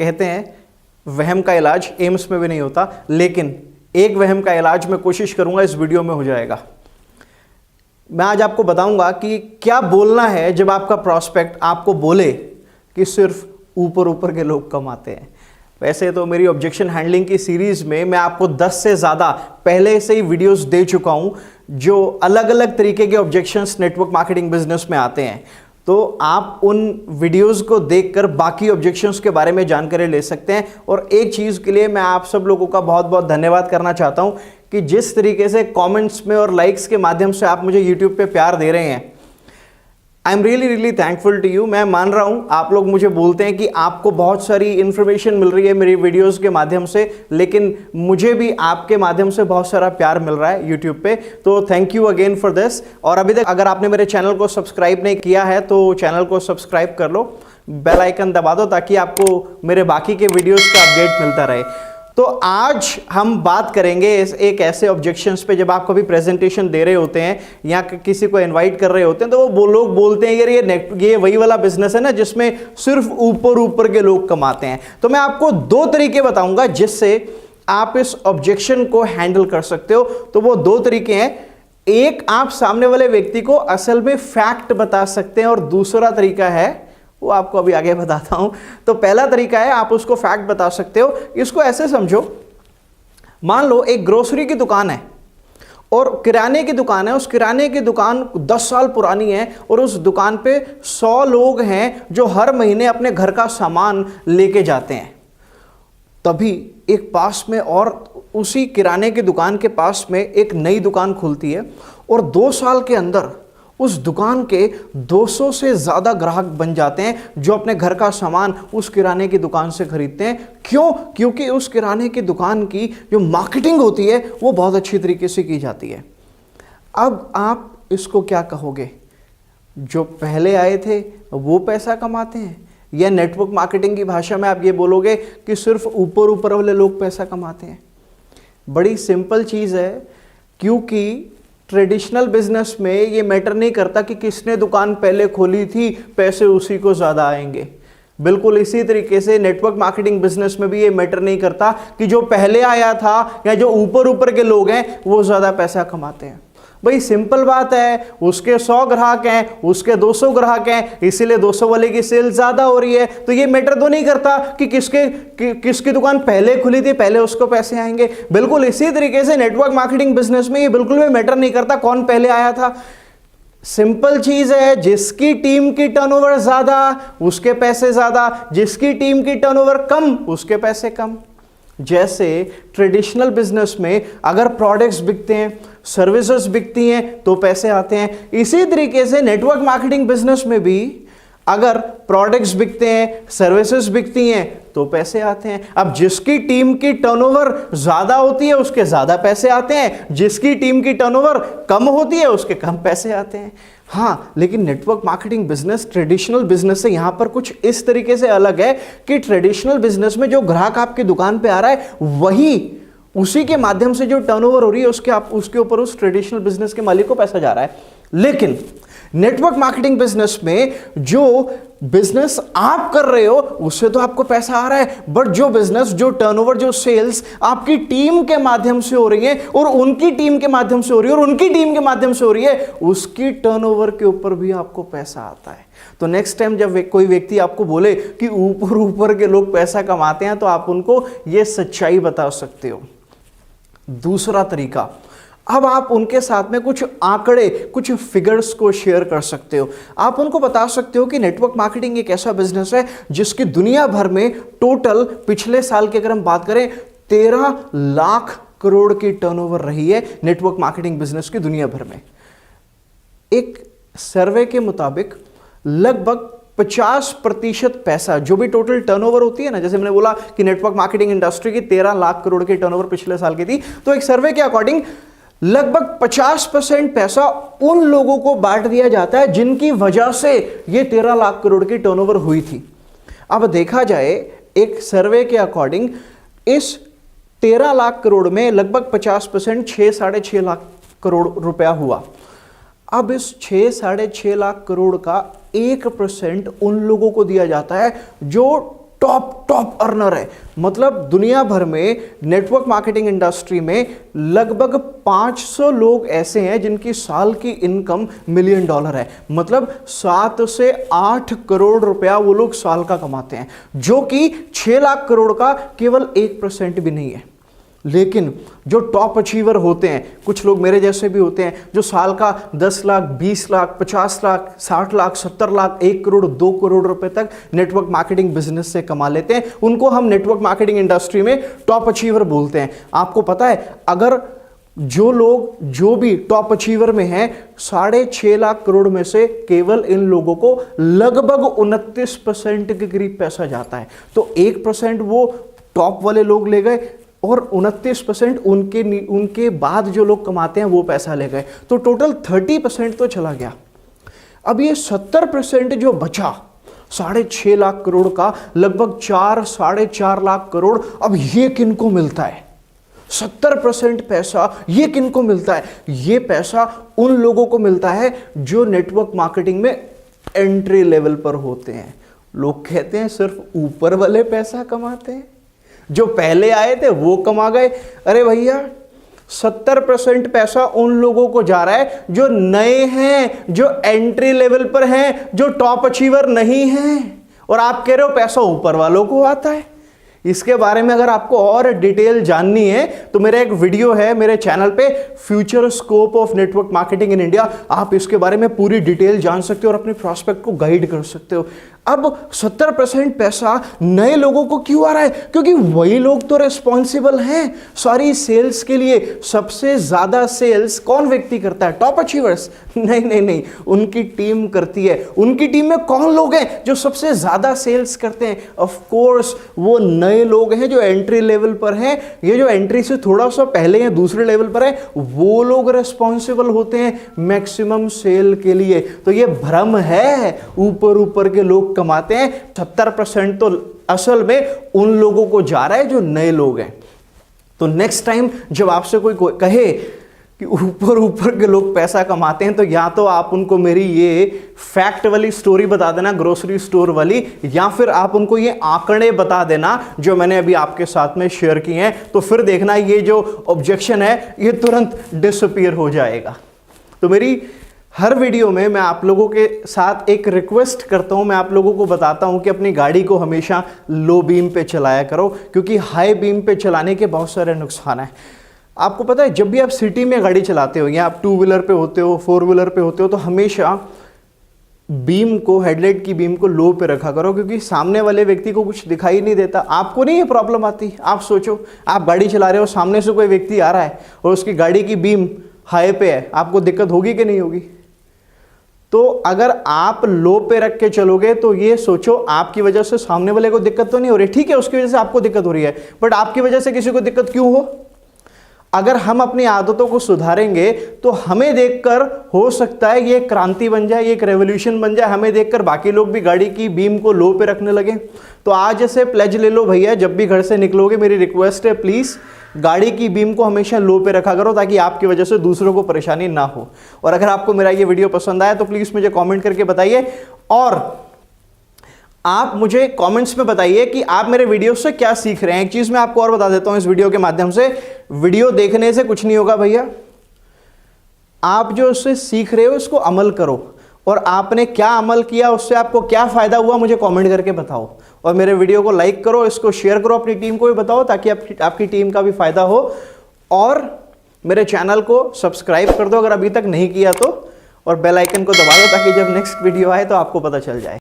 कहते हैं वहम का इलाज एम्स में भी नहीं होता, लेकिन एक वहम का इलाज मैं कोशिश करूंगा इस वीडियो में हो जाएगा। मैं आज आपको बताऊंगा कि क्या बोलना है जब आपका प्रॉस्पेक्ट आपको बोले कि सिर्फ ऊपर ऊपर के लोग कमाते हैं। वैसे तो मेरी ऑब्जेक्शन हैंडलिंग की सीरीज में मैं आपको 10 से ज़्यादा पहले से ही वीडियोस दे चुका हूं जो अलग अलग तरीके के ऑब्जेक्शंस नेटवर्क मार्केटिंग बिजनेस में आते हैं। तो आप उन वीडियोस को देखकर बाकी ऑब्जेक्शंस के बारे में जानकारी ले सकते हैं। और एक चीज़ के लिए मैं आप सब लोगों का बहुत बहुत धन्यवाद करना चाहता हूं कि जिस तरीके से कमेंट्स में और लाइक्स के माध्यम से आप मुझे यूट्यूब पे प्यार दे रहे हैं, I am really thankful to you. मैं मान रहा हूं आप लोग मुझे बोलते हैं कि आपको बहुत सारी इंफॉर्मेशन मिल रही है मेरी वीडियोस के माध्यम से, लेकिन मुझे भी आपके माध्यम से बहुत सारा प्यार मिल रहा है यूट्यूब पे। तो thank you again for this. और अभी तक अगर आपने मेरे चैनल को सब्सक्राइब नहीं किया है तो चैनल को सब्सक्राइब कर लो, बेल आइकन दबा दो ताकि आपको मेरे बाकी के वीडियोस का अपडेट मिलता रहे। तो आज हम बात करेंगे एक ऐसे ऑब्जेक्शंस पे जब आप कभी प्रेजेंटेशन दे रहे होते हैं या किसी को इनवाइट कर रहे होते हैं तो वो लोग बोलते हैं यार ये वही वाला बिजनेस है ना जिसमें सिर्फ ऊपर ऊपर के लोग कमाते हैं। तो मैं आपको दो तरीके बताऊंगा जिससे आप इस ऑब्जेक्शन को हैंडल कर सकते हो। तो वो दो तरीके हैं, एक आप सामने वाले व्यक्ति को असल में फैक्ट बता सकते हैं और दूसरा तरीका है वो आपको अभी आगे बताता हूं। तो पहला तरीका है आप उसको फैक्ट बता सकते हो। इसको ऐसे समझो, मान लो एक ग्रोसरी की दुकान है और किराने की दुकान है। उस किराने की दुकान 10 साल पुरानी है और उस दुकान पे 100 लोग हैं जो हर महीने अपने घर का सामान लेके जाते हैं। तभी एक पास में और उसी किराने की दुकान के पास में एक नई दुकान खुलती है और 2 साल के अंदर उस दुकान के 200 से ज़्यादा ग्राहक बन जाते हैं जो अपने घर का सामान उस किराने की दुकान से खरीदते हैं। क्यों? क्योंकि उस किराने की दुकान की जो मार्केटिंग होती है वो बहुत अच्छी तरीके से की जाती है। अब आप इसको क्या कहोगे? जो पहले आए थे वो पैसा कमाते हैं, या नेटवर्क मार्केटिंग की भाषा में आप ये बोलोगे कि सिर्फ ऊपर ऊपर वाले लोग पैसा कमाते हैं? बड़ी सिंपल चीज़ है, क्योंकि ट्रेडिशनल बिजनेस में ये मैटर नहीं करता कि किसने दुकान पहले खोली थी, पैसे उसी को ज़्यादा आएंगे। बिल्कुल इसी तरीके से नेटवर्क मार्केटिंग बिजनेस में भी ये मैटर नहीं करता कि जो पहले आया था या जो ऊपर ऊपर के लोग हैं वो ज़्यादा पैसा कमाते हैं। भाई सिंपल बात है, उसके 100 ग्राहक हैं, उसके 200 ग्राहक हैं, इसीलिए 200 वाले की सेल ज़्यादा हो रही है। तो ये मैटर तो नहीं करता कि किसकी दुकान पहले खुली थी, पहले उसको पैसे आएंगे। बिल्कुल इसी तरीके से नेटवर्क मार्केटिंग बिजनेस में ये बिल्कुल भी मैटर नहीं करता कौन पहले आया था। सिंपल चीज है, जिसकी टीम की टर्नओवर ज़्यादा उसके पैसे ज़्यादा, जिसकी टीम की टर्नओवर कम उसके पैसे कम। जैसे ट्रेडिशनल बिजनेस में अगर प्रोडक्ट्स बिकते हैं, सर्विसेज बिकती हैं तो पैसे आते हैं। इसी तरीके से नेटवर्क मार्केटिंग बिजनेस में भी अगर प्रोडक्ट्स बिकते हैं, सर्विसेज बिकती हैं तो पैसे आते हैं। अब जिसकी टीम की टर्नओवर ज्यादा होती है उसके ज्यादा पैसे आते हैं, जिसकी टीम की टर्नओवर कम होती है उसके कम पैसे आते हैं। हाँ, लेकिन network marketing business traditional business से यहां पर कुछ इस तरीके से अलग है कि ट्रेडिशनल बिजनेस में जो ग्राहक आपकी दुकान पे आ रहा है वही उसी के माध्यम से जो टर्नओवर हो रही है उसके ऊपर उस ट्रेडिशनल बिजनेस के मालिक को पैसा जा रहा है। लेकिन नेटवर्क मार्केटिंग बिजनेस में जो बिजनेस आप कर रहे हो उससे तो आपको पैसा आ रहा है, बट जो बिजनेस, जो टर्नओवर, जो सेल्स आपकी टीम के माध्यम से हो रही है और उनकी टीम के माध्यम से हो रही है और उनकी टीम के माध्यम से हो रही है, उसकी टर्नओवर के ऊपर भी आपको पैसा आता है। तो नेक्स्ट टाइम जब कोई व्यक्ति आपको बोले कि ऊपर ऊपर के लोग पैसा कमाते हैं तो आप उनको यह सच्चाई बता सकते हो। दूसरा तरीका, अब आप उनके साथ में कुछ आंकड़े, कुछ फिगर्स को शेयर कर सकते हो। आप उनको बता सकते हो कि नेटवर्क मार्केटिंग एक ऐसा बिजनेस है जिसकी दुनिया भर में टोटल पिछले साल की अगर हम बात करें 13 लाख करोड़ की टर्नओवर रही है नेटवर्क मार्केटिंग बिजनेस की दुनिया भर में। एक सर्वे के मुताबिक लगभग 50% पैसा जो भी टोटल टर्नओवर होती है ना, जैसे मैंने बोला कि नेटवर्क मार्केटिंग इंडस्ट्री की 13 लाख करोड़ की टर्नओवर पिछले साल की थी, तो एक सर्वे के अकॉर्डिंग लगभग 50% पैसा उन लोगों को बांट दिया जाता है जिनकी वजह से ये 13 लाख करोड़ की टर्नओवर हुई थी। अब देखा जाए एक सर्वे के अकॉर्डिंग इस 13 लाख करोड़ में लगभग 50% 6-6.5 लाख करोड़ रुपया हुआ। अब इस 6-6.5 लाख करोड़ का 1% उन लोगों को दिया जाता है जो टॉप अर्नर है। मतलब दुनिया भर में नेटवर्क मार्केटिंग इंडस्ट्री में लगभग 500 लोग ऐसे हैं जिनकी साल की इनकम $1 मिलियन है। मतलब 7 से 8 करोड़ रुपया वो लोग साल का कमाते हैं, जो कि 6 लाख करोड़ का केवल 1% भी नहीं है। लेकिन जो टॉप अचीवर होते हैं, कुछ लोग मेरे जैसे भी होते हैं, जो साल का 10 लाख, 20 लाख, 50 लाख, 60 लाख, 70 लाख, 1 करोड़, 2 करोड़ रुपए तक नेटवर्क मार्केटिंग बिजनेस से कमा लेते हैं, उनको हम नेटवर्क मार्केटिंग इंडस्ट्री में टॉप अचीवर बोलते हैं। आपको पता है, अगर जो लोग जो भी टॉप अचीवर में हैं, 6.5 लाख करोड़ में से केवल इन लोगों को लगभग 29% के करीब पैसा जाता है। तो 1% वो टॉप वाले लोग ले गए और 29% उनके बाद जो लोग कमाते हैं वो पैसा ले गए, तो टोटल 30% तो चला गया। अब ये 70% जो बचा 6.5 लाख करोड़ का, लगभग 4-4.5 लाख करोड़, अब ये किनको मिलता है? 70% पैसा ये किनको मिलता है? ये पैसा उन लोगों को मिलता है जो नेटवर्क मार्केटिंग में एंट्री लेवल पर होते हैं। लोग कहते हैं सिर्फ ऊपर वाले पैसा कमाते हैं, जो पहले आए थे वो कमा गए। अरे भैया, 70% पैसा उन लोगों को जा रहा है जो नए हैं, जो एंट्री लेवल पर हैं, जो टॉप अचीवर नहीं हैं, और आप कह रहे हो पैसा ऊपर वालों को आता है। इसके बारे में अगर आपको और डिटेल जाननी है तो मेरा एक वीडियो है मेरे चैनल पे, future scope of network marketing in India. आप इसके बारे में पूरी डिटेल जान सकते हो और अपने प्रॉस्पेक्ट को गाइड कर सकते हो। अब 70% पैसा नए लोगों को क्यों आ रहा है? क्योंकि वही लोग तो रिस्पॉन्सिबल हैं सारी सेल्स के लिए। सबसे ज्यादा सेल्स कौन व्यक्ति करता है? Top achievers? नहीं, उनकी टीम करती है। उनकी टीम में कौन लोग हैं जो सबसे ज्यादा सेल्स करते हैं? ऑफ कोर्स वो नए लोग हैं जो एंट्री लेवल पर हैं। ये जो एंट्री से थोड़ा सा पहले हैं, दूसरे लेवल पर है, वो लोग रिस्पॉन्सिबल होते हैं मैक्सिमम सेल के लिए। तो ये भ्रम है, ऊपर के लोग कमाते हैं। 70% तो असल में उन लोगों को जा रहा है जो नए लोग हैं। तो नेक्स्ट टाइम जब आपसे कोई कहे कि ऊपर के लोग पैसा कमाते हैं, तो या तो आप उनको मेरी ये फैक्ट वाली स्टोरी बता देना, ग्रोसरी स्टोर वाली, या फिर आप उनको ये आंकड़े बता देना जो मैंने अभी आपके साथ में शेयर किए हैं। तो फिर देखना ये जो ऑब्जेक्शन है ये तुरंत डिसअपीयर हो जाएगा। तो मेरी हर वीडियो में मैं आप लोगों के साथ एक रिक्वेस्ट करता हूं, मैं आप लोगों को बताता हूं कि अपनी गाड़ी को हमेशा लो बीम पे चलाया करो, क्योंकि हाई बीम पे चलाने के बहुत सारे नुकसान हैं। आपको पता है, जब भी आप सिटी में गाड़ी चलाते हो या आप 2 व्हीलर पे होते हो, 4 व्हीलर पे होते हो, तो हमेशा बीम को, हेडलाइट की बीम को लो पे रखा करो, क्योंकि सामने वाले व्यक्ति को कुछ दिखाई नहीं देता। आपको नहीं ये प्रॉब्लम आती? आप सोचो, आप गाड़ी चला रहे हो, सामने से कोई व्यक्ति आ रहा है और उसकी गाड़ी की बीम हाई पे है, आपको दिक्कत होगी कि नहीं होगी? तो अगर आप लो पे रख के चलोगे तो ये सोचो, आपकी वजह से सामने वाले को दिक्कत तो नहीं हो रही, ठीक है उसकी वजह से आपको दिक्कत हो रही है, बट आपकी वजह से किसी को दिक्कत क्यों हो? अगर हम अपनी आदतों को सुधारेंगे तो हमें देखकर हो सकता है ये क्रांति बन जाए, ये एक रेवोल्यूशन बन जाए, हमें देखकर बाकी लोग भी गाड़ी की बीम को लो पे रखने लगे। तो आज से प्लेज ले लो भैया, जब भी घर से निकलोगे मेरी रिक्वेस्ट है, प्लीज गाड़ी की बीम को हमेशा लो पे रखा करो, ताकि आपकी वजह से दूसरों को परेशानी ना हो। और अगर आपको मेरा ये वीडियो पसंद आया तो प्लीज मुझे कमेंट करके बताइए, और आप मुझे कमेंट्स में बताइए कि आप मेरे वीडियो से क्या सीख रहे हैं। एक चीज मैं आपको और बता देता हूं इस वीडियो के माध्यम से, वीडियो देखने से कुछ नहीं होगा भैया, आप जो उससे सीख रहे हो उसको अमल करो, और आपने क्या अमल किया, उससे आपको क्या फायदा हुआ, मुझे कमेंट करके बताओ। और मेरे वीडियो को लाइक करो, इसको शेयर करो, अपनी टीम को भी बताओ, ताकि आपकी टीम का भी फायदा हो। और मेरे चैनल को सब्सक्राइब कर दो अगर अभी तक नहीं किया तो, और बेल आइकन को दबा दो ताकि जब नेक्स्ट वीडियो आए तो आपको पता चल जाए।